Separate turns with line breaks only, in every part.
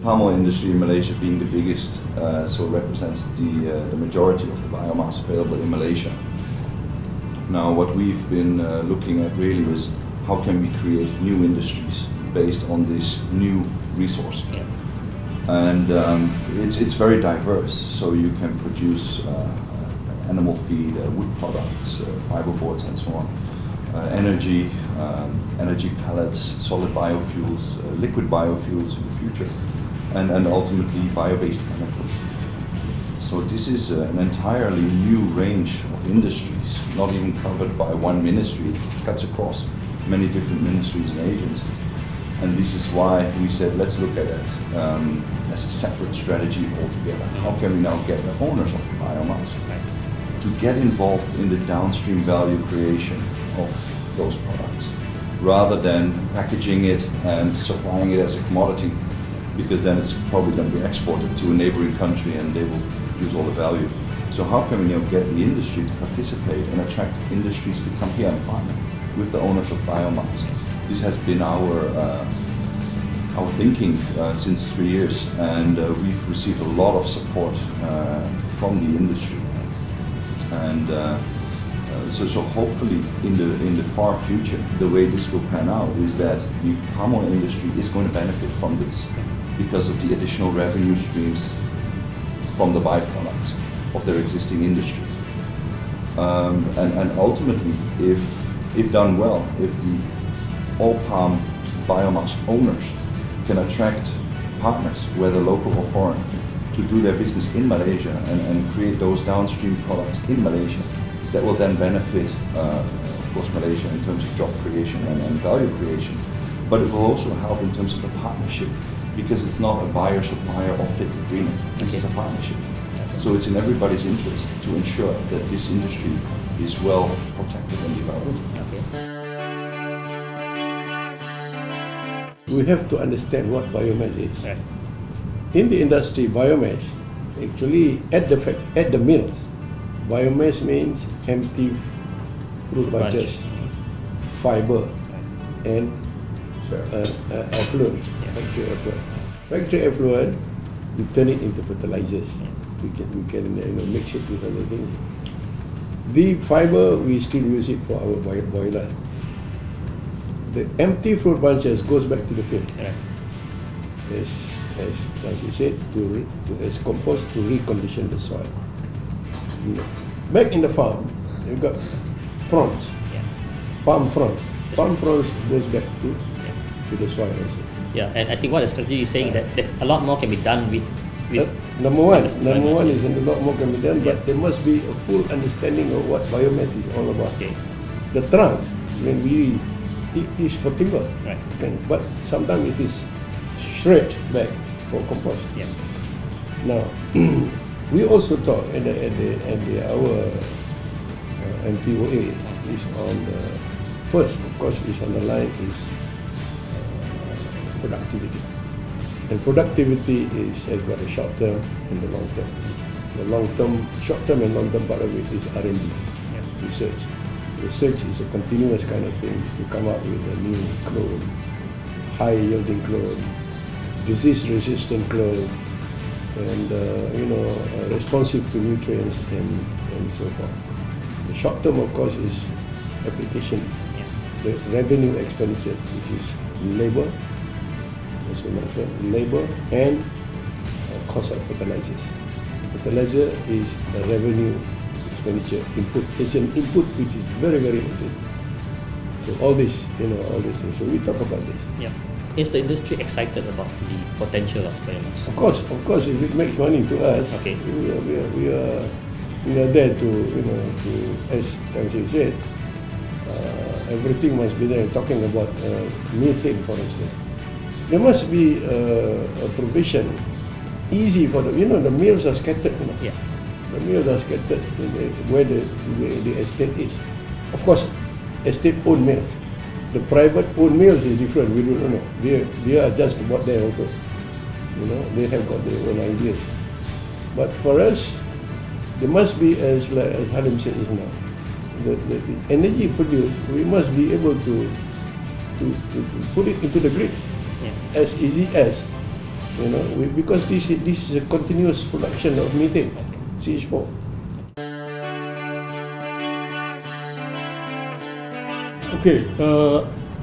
palm oil industry in Malaysia being the biggest, so represents the majority of the biomass available in Malaysia. Now, what we've been looking at really is how can we create new industries based on this new resource.
Yeah.
And it's very diverse, so you can produce animal feed, wood products, fiberboards and so on, energy pellets, solid biofuels, liquid biofuels in the future, and ultimately bio-based chemicals. So this is an entirely new range of industries, not even covered by one ministry. It cuts across many different ministries and agencies. And this is why we said, let's look at it as a separate strategy altogether. How can we now get the owners of biomass to get involved in the downstream value creation of those products, rather than packaging it and supplying it as a commodity, because then it's probably going to be exported to a neighboring country and they will produce all the value. So how can we now get the industry to participate and attract industries to come here and partner with the owners of biomass? This has been our thinking since 3 years, and we've received a lot of support from the industry. And so hopefully in the far future, the way this will pan out is that the palm oil industry is going to benefit from this because of the additional revenue streams from the byproducts of their existing industry. And ultimately, if done well, if the all palm biomass owners can attract partners, whether local or foreign, to do their business in Malaysia and create those downstream products in Malaysia, that will then benefit, of course, Malaysia in terms of job creation and value creation. But it will also help in terms of the partnership, because it's not a buyer-supplier offtake agreement. This is a partnership. So it's in everybody's interest to ensure that this industry is well protected and developed.
We have to understand what biomass is.
Right.
In the industry, biomass, actually at the mills, biomass means empty fruit bunches, fiber, and effluent, factory effluent. Factory effluent, we turn it into fertilizers. We can mix it with other things. The fiber, we still use it for our boiler. The empty fruit bunches goes back to the field. As you said, as compost to recondition the soil. Back in the farm, you've got fronds, palm fronds. Palm fronds goes back to the soil also.
Yeah, and I think what the strategy is saying is that a lot more can be done with
number one is a lot more can be done, but there must be a full understanding of what biomass is all about. The trunks, when we it is for timber, but sometimes it is shred back for compost. Now, we also talk at our MPOA is on the first, of course, is on the line is productivity. And productivity has got a short term and the long term. The long term, short term and long term part of it is R&D, research. Research is a continuous kind of thing to come up with a new clone, high yielding clone, disease resistant clone, and responsive to nutrients and so forth. The short term, of course, is application, the revenue expenditure, which is labor, also mentioned, labor and cost of fertilizers. Fertilizer is a revenue expenditure input. It's an input which is very, very necessary. So all this, all these things. So we talk about this.
Is the industry excited about the potential of biomass?
Of course, if it makes money to us, we are there to, as you said, everything must be there. Talking about methane, for instance, there must be a provision easy for the mills are scattered. The mills are scattered where the estate is. Of course, estate-owned mills. The private-owned mills is different. We don't know. They are just about there also. They have got their own ideas. But for us, there must be, as Halim said just now, the energy produced, we must be able to put it into the grid as easy as Because this is a continuous production of methane, CH4.
Okay,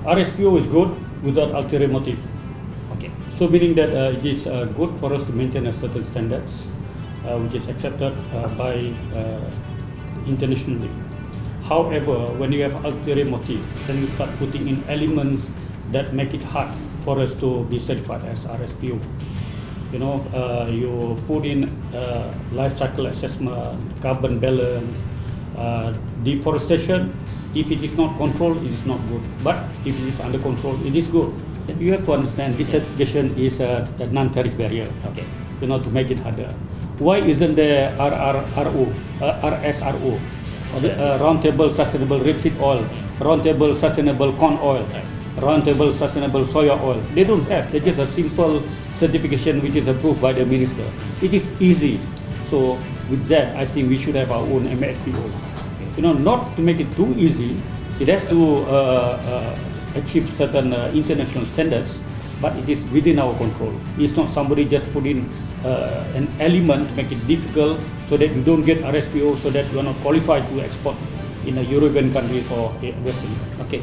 RSPO is good without ulterior motive.
Okay.
So meaning that it is good for us to maintain a certain standards, which is accepted by internationally. However, when you have ulterior motive, then you start putting in elements that make it hard for us to be certified as RSPO. You put in life cycle assessment, carbon balance, deforestation. If it is not controlled, it is not good. But if it is under control, it is good. You have to understand this certification is a non-tariff barrier.
Okay.
To make it harder. Why isn't there RSRO, Roundtable Sustainable Rapeseed Oil, Roundtable Sustainable Corn Oil, Roundtable Sustainable Soya Oil? They don't have. They just a simple certification which is approved by the minister. It is easy. So with that, I think we should have our own MSPO. Not to make it too easy. It has to achieve certain international standards, but it is within our control. It's not somebody just put in an element to make it difficult so that you don't get RSPO, so that you are not qualified to export in a European countries or Western.
Okay.